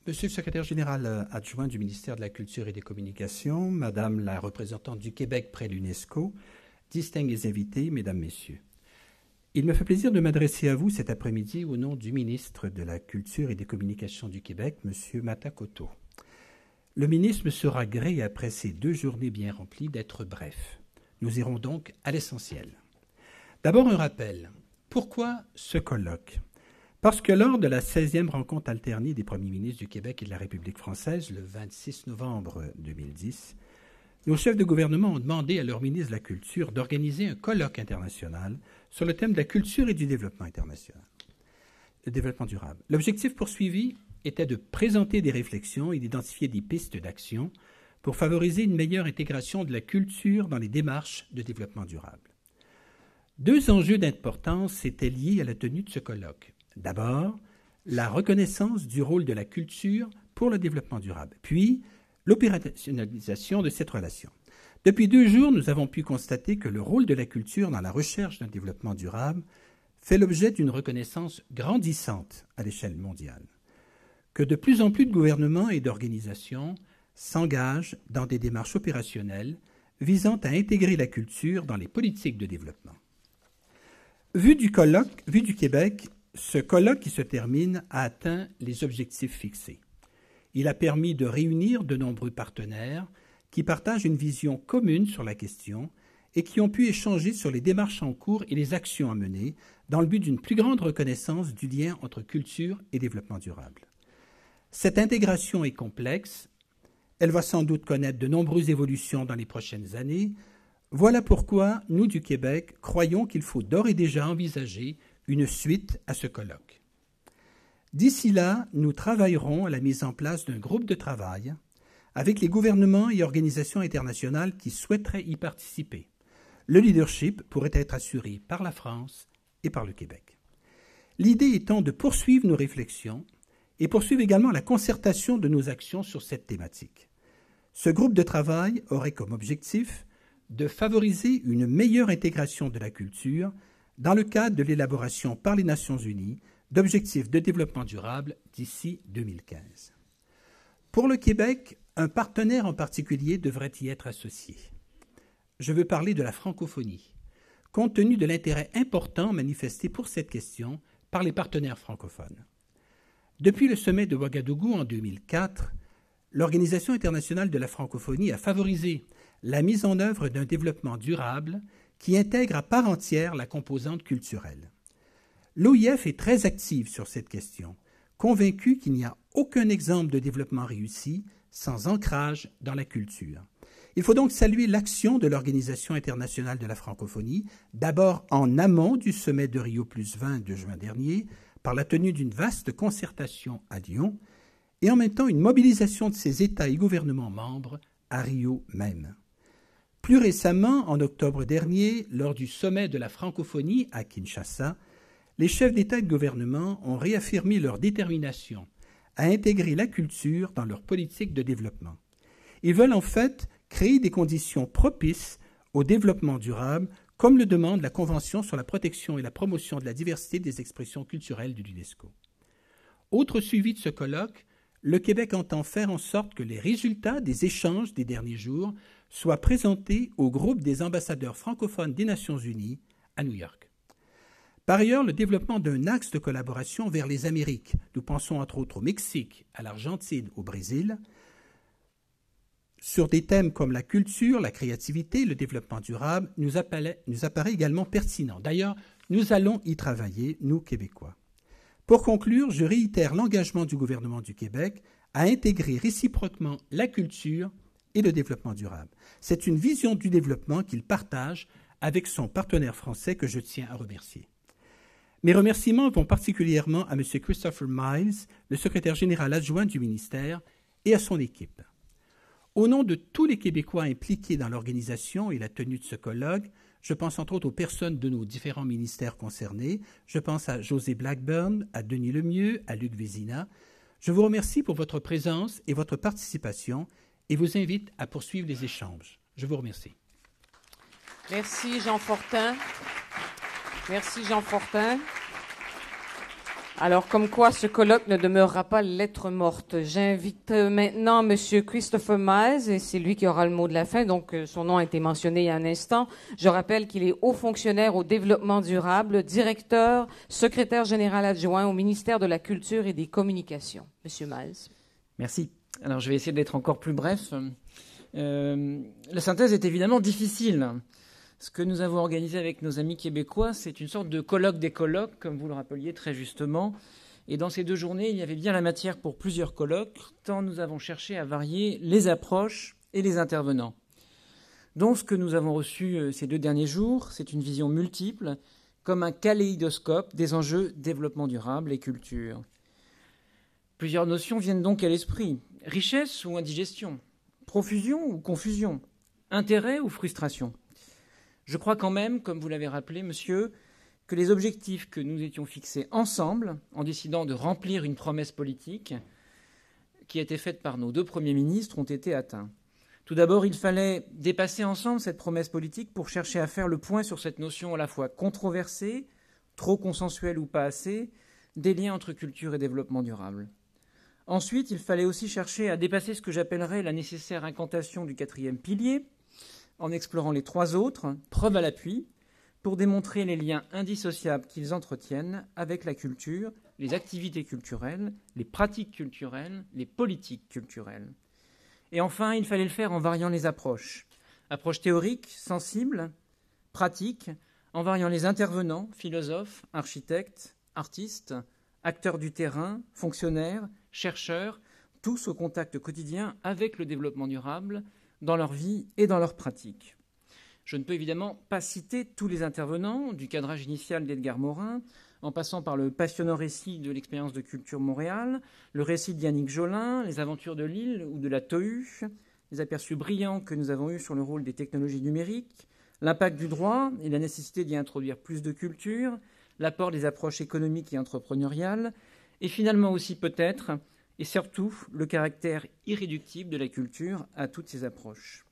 Monsieur le secrétaire général adjoint du ministère de la Culture et des Communications, Madame la représentante du Québec près l'UNESCO, distingués invités, Mesdames, Messieurs. Il me fait plaisir de m'adresser à vous cet après-midi au nom du ministre de la Culture et des Communications du Québec, Monsieur Mata Koto. Le ministre me sera gré, après ces 2 journées bien remplies, d'être bref. Nous irons donc à l'essentiel. D'abord, un rappel. Pourquoi ce colloque? Parce que lors de la 16e rencontre alternée des premiers ministres du Québec et de la République française, le 26 novembre 2010, nos chefs de gouvernement ont demandé à leur ministre de la Culture d'organiser un colloque international sur le thème de la culture et du développement international, le développement durable. L'objectif poursuivi était de présenter des réflexions et d'identifier des pistes d'action pour favoriser une meilleure intégration de la culture dans les démarches de développement durable. 2 enjeux d'importance étaient liés à la tenue de ce colloque. D'abord, la reconnaissance du rôle de la culture pour le développement durable, puis l'opérationnalisation de cette relation. Depuis 2 jours, nous avons pu constater que le rôle de la culture dans la recherche d'un développement durable fait l'objet d'une reconnaissance grandissante à l'échelle mondiale, que de plus en plus de gouvernements et d'organisations s'engagent dans des démarches opérationnelles visant à intégrer la culture dans les politiques de développement. Vu du Québec, ce colloque qui se termine a atteint les objectifs fixés. Il a permis de réunir de nombreux partenaires qui partagent une vision commune sur la question et qui ont pu échanger sur les démarches en cours et les actions à mener dans le but d'une plus grande reconnaissance du lien entre culture et développement durable. Cette intégration est complexe. Elle va sans doute connaître de nombreuses évolutions dans les prochaines années. Voilà pourquoi nous du Québec croyons qu'il faut d'ores et déjà envisager une suite à ce colloque. D'ici là, nous travaillerons à la mise en place d'un groupe de travail avec les gouvernements et organisations internationales qui souhaiteraient y participer. Le leadership pourrait être assuré par la France et par le Québec. L'idée étant de poursuivre nos réflexions et poursuivre également la concertation de nos actions sur cette thématique. Ce groupe de travail aurait comme objectif de favoriser une meilleure intégration de la culture dans le cadre de l'élaboration par les Nations unies d'objectifs de développement durable d'ici 2015. Pour le Québec, un partenaire en particulier devrait y être associé. Je veux parler de la francophonie, compte tenu de l'intérêt important manifesté pour cette question par les partenaires francophones. Depuis le sommet de Ouagadougou en 2004, l'Organisation internationale de la francophonie a favorisé la mise en œuvre d'un développement durable qui intègre à part entière la composante culturelle. L'OIF est très active sur cette question, convaincue qu'il n'y a aucun exemple de développement réussi sans ancrage dans la culture. Il faut donc saluer l'action de l'Organisation internationale de la francophonie, d'abord en amont du sommet de Rio+20 de juin dernier, par la tenue d'une vaste concertation à Lyon, et en même temps une mobilisation de ses États et gouvernements membres à Rio même. Plus récemment, en octobre dernier, lors du sommet de la francophonie à Kinshasa, les chefs d'État et de gouvernement ont réaffirmé leur détermination à intégrer la culture dans leur politique de développement. Ils veulent en fait créer des conditions propices au développement durable, comme le demande la Convention sur la protection et la promotion de la diversité des expressions culturelles de l'UNESCO. Autre suivi de ce colloque, le Québec entend faire en sorte que les résultats des échanges des derniers jours soient présentés au groupe des ambassadeurs francophones des Nations unies à New York. Par ailleurs, le développement d'un axe de collaboration vers les Amériques, nous pensons entre autres au Mexique, à l'Argentine, au Brésil, sur des thèmes comme la culture, la créativité, le développement durable, nous apparaît également pertinent. D'ailleurs, nous allons y travailler, nous Québécois. Pour conclure, je réitère l'engagement du gouvernement du Québec à intégrer réciproquement la culture et le développement durable. C'est une vision du développement qu'il partage avec son partenaire français que je tiens à remercier. Mes remerciements vont particulièrement à M. Christopher Miles, le secrétaire général adjoint du ministère, et à son équipe. Au nom de tous les Québécois impliqués dans l'organisation et la tenue de ce colloque, je pense entre autres aux personnes de nos différents ministères concernés. Je pense à José Blackburn, à Denis Lemieux, à Luc Vézina. Je vous remercie pour votre présence et votre participation et vous invite à poursuivre les échanges. Je vous remercie. Merci, Jean Fortin. Merci, Jean Fortin. Alors, comme quoi ce colloque ne demeurera pas lettre morte. J'invite maintenant M. Christopher Miles, et c'est lui qui aura le mot de la fin, donc son nom a été mentionné il y a un instant. Je rappelle qu'il est haut fonctionnaire au développement durable, directeur, secrétaire général adjoint au ministère de la Culture et des Communications. M. Miles. Merci. Alors, je vais essayer d'être encore plus bref. La synthèse est évidemment difficile. Ce que nous avons organisé avec nos amis québécois, c'est une sorte de colloque des colloques, comme vous le rappeliez très justement. Et dans ces 2 journées, il y avait bien la matière pour plusieurs colloques, tant nous avons cherché à varier les approches et les intervenants. Donc, ce que nous avons reçu ces 2 derniers jours, c'est une vision multiple, comme un kaléidoscope des enjeux développement durable et culture. Plusieurs notions viennent donc à l'esprit. Richesse ou indigestion, profusion ou confusion, intérêt ou frustration. Je crois quand même, comme vous l'avez rappelé, monsieur, que les objectifs que nous étions fixés ensemble, en décidant de remplir une promesse politique qui a été faite par nos 2 premiers ministres, ont été atteints. Tout d'abord, il fallait dépasser ensemble cette promesse politique pour chercher à faire le point sur cette notion à la fois controversée, trop consensuelle ou pas assez, des liens entre culture et développement durable. Ensuite, il fallait aussi chercher à dépasser ce que j'appellerais la nécessaire incantation du 4e pilier, en explorant les 3 autres, preuves à l'appui, pour démontrer les liens indissociables qu'ils entretiennent avec la culture, les activités culturelles, les pratiques culturelles, les politiques culturelles. Et enfin, il fallait le faire en variant les approches. Approches théoriques, sensibles, pratiques, en variant les intervenants, philosophes, architectes, artistes, acteurs du terrain, fonctionnaires, chercheurs, tous au contact quotidien avec le développement durable, dans leur vie et dans leur pratique. Je ne peux évidemment pas citer tous les intervenants, du cadrage initial d'Edgar Morin, en passant par le passionnant récit de l'expérience de Culture Montréal, le récit d'Yannick Jolin, les aventures de l'île ou de la TOHU, les aperçus brillants que nous avons eus sur le rôle des technologies numériques, l'impact du droit et la nécessité d'y introduire plus de culture, l'apport des approches économiques et entrepreneuriales, et finalement aussi peut-être et surtout le caractère irréductible de la culture à toutes ces approches.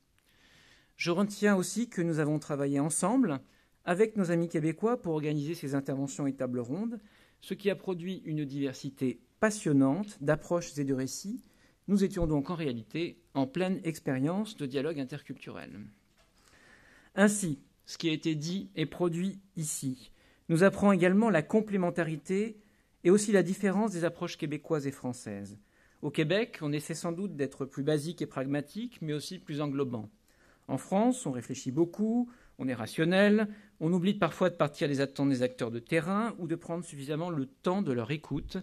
Je retiens aussi que nous avons travaillé ensemble avec nos amis québécois pour organiser ces interventions et tables rondes, ce qui a produit une diversité passionnante d'approches et de récits. Nous étions donc en réalité en pleine expérience de dialogue interculturel. Ainsi, ce qui a été dit et produit ici nous apprend également la complémentarité et aussi la différence des approches québécoises et françaises. Au Québec, on essaie sans doute d'être plus basique et pragmatique, mais aussi plus englobant. En France, on réfléchit beaucoup, on est rationnel, on oublie parfois de partir des attentes des acteurs de terrain ou de prendre suffisamment le temps de leur écoute,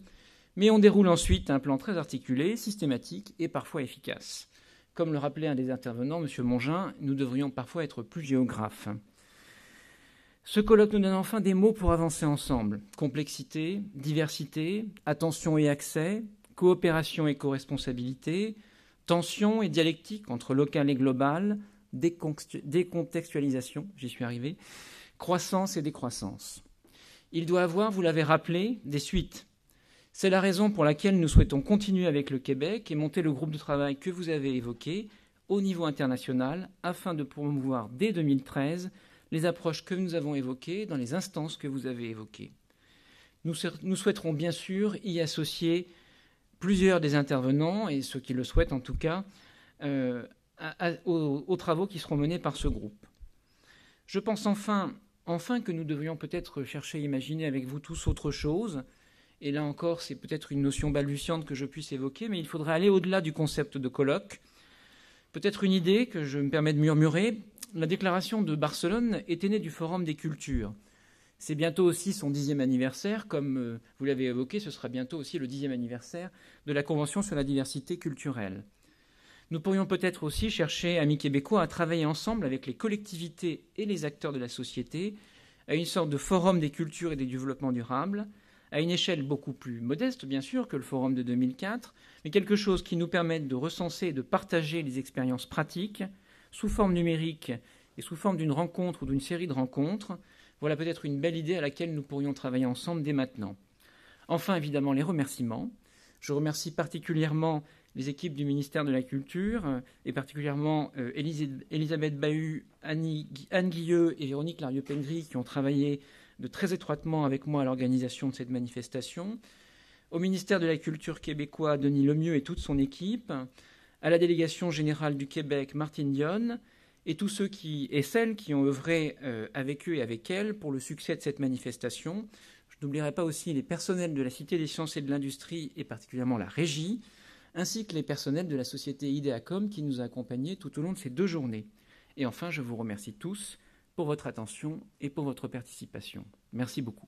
mais on déroule ensuite un plan très articulé, systématique et parfois efficace. Comme le rappelait un des intervenants, M. Mongin, nous devrions parfois être plus géographes. Ce colloque nous donne enfin des mots pour avancer ensemble. Complexité, diversité, attention et accès, coopération et co-responsabilité, tension et dialectique entre local et global, décontextualisation, j'y suis arrivé, croissance et décroissance. Il doit avoir, vous l'avez rappelé, des suites. C'est la raison pour laquelle nous souhaitons continuer avec le Québec et monter le groupe de travail que vous avez évoqué au niveau international afin de promouvoir dès 2013 les approches que nous avons évoquées dans les instances que vous avez évoquées. Nous souhaiterons bien sûr y associer plusieurs des intervenants, et ceux qui le souhaitent en tout cas, aux travaux qui seront menés par ce groupe. Je pense enfin que nous devrions peut-être chercher à imaginer avec vous tous autre chose, et là encore c'est peut-être une notion balbutiante que je puisse évoquer, mais il faudrait aller au-delà du concept de colloque. Peut-être une idée que je me permets de murmurer. La déclaration de Barcelone était née du Forum des cultures. C'est bientôt aussi son 10e anniversaire, comme vous l'avez évoqué, ce sera bientôt aussi le 10e anniversaire de la Convention sur la diversité culturelle. Nous pourrions peut-être aussi chercher, amis québécois, à travailler ensemble avec les collectivités et les acteurs de la société à une sorte de forum des cultures et des développements durables, à une échelle beaucoup plus modeste, bien sûr, que le forum de 2004, mais quelque chose qui nous permette de recenser et de partager les expériences pratiques sous forme numérique et sous forme d'une rencontre ou d'une série de rencontres. Voilà peut-être une belle idée à laquelle nous pourrions travailler ensemble dès maintenant. Enfin, évidemment, les remerciements. Je remercie particulièrement les équipes du ministère de la Culture, et particulièrement Elisabeth Bahut, Anne Guilleux et Véronique Larieux-Pengry qui ont travaillé de très étroitement avec moi à l'organisation de cette manifestation, au ministère de la Culture québécois, Denis Lemieux et toute son équipe, à la délégation générale du Québec, Martine Dionne, et tous ceux et celles qui ont œuvré avec eux et avec elle pour le succès de cette manifestation. Je n'oublierai pas aussi les personnels de la Cité des sciences et de l'industrie, et particulièrement la régie, ainsi que les personnels de la société Ideacom qui nous a accompagnés tout au long de ces 2 journées. Et enfin, je vous remercie tous pour votre attention et pour votre participation. Merci beaucoup.